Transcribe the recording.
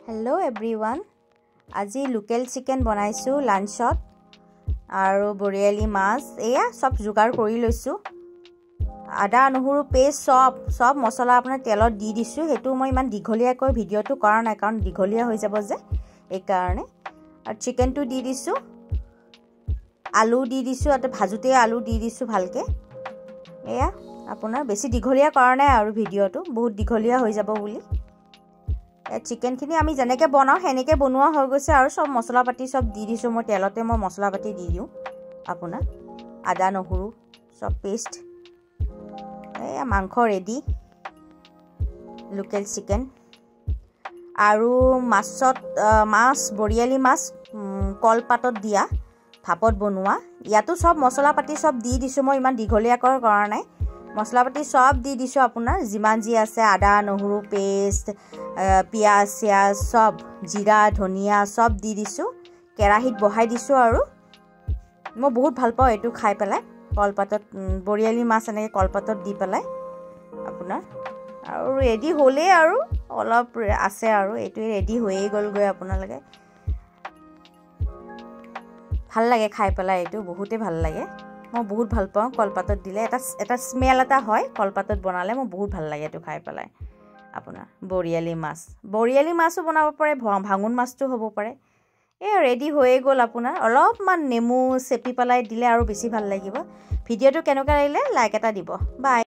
hello everyone আজি local chicken বনাইছো লাঞ্চত আৰু বৰিয়ালি মাছ এয়া সব জুগাৰ কৰি লৈছো আদা নহৰু পেষ্ট সব মছলা আপোনাৰ তেলত দি দিছো হেতু মই ইমান দিঘলিয়াকৈ ভিডিওটো কৰা নাই কাৰণ দিঘলিয়া হৈ যাব যে এই কাৰণে আৰু চিকেনটো দি দিছো আলু দি দিছো আৰু ভাজুতে আলু দি দিছো ভালকে এয়া আপোনাৰ বেছি দিঘলিয়া কৰা নাই আৰু ভিডিওটো বহুত দিঘলিয়া হৈ যাব বুলি চিকেন খিনি আমি জেনেকে বনাও হেনেকে বনোৱা হৈ গৈছে আৰু সব মছলা পাতি সব দি দিছো মই তেলতে মই মছলা পাতি দি দিও আপোনাৰ আদা নহৰু সব পেষ্ট এয়া মাংস ৰেডি লোকেল চিকেন আৰু মাছত মাছ বৰিয়ালি মাছ কলপাতত দিয়া ভাপত বনোৱা ইয়াতো সব মছলা পাতি সব দি দিছো মই ইমান দিঘলিয়া কৰা নাই মছলা পাতি সব দি দিছো আপোনাৰ জিমান জি আছে আদা নহৰু পেষ্ট পিয়াজ সব জিৰা ধনিয়া সব দি দিছো কেৰাহিত বহাই দিছো আৰু মই বহুত ভাল পাও এটো খাই পেলাই কলপাতত বৰিয়ালি মাছ এনে কলপাতত দি পেলাই আপোনাৰ আৰু ৰেডি হ'লে আৰু অলপ আছে আৰু এটো ৰেডি হৈয়ে গল গৈ আপোনালকে ভাল লাগে খাই পেলাই এটো বহুতে ভাল লাগে মই বহুত ভাল পাও কলপাতত দিলে এটা স্মেল এটা হয় কলপাতত বনালে মই বহুত ভাল লাগে এটো খাই পেলাই আপোনাৰ বৰিয়ালি মাছও বনাব পাৰে ভাঙুন মাছটো হ'ব পাৰে এ ৰেডি হৈয়ে গল আপোনাৰ অলপমান নেমু চেপি পেলাই দিলে আৰু বেছি ভাল লাগিব ভিডিওটো কেনেকুৱা লাগিলে লাইক এটা দিব বাই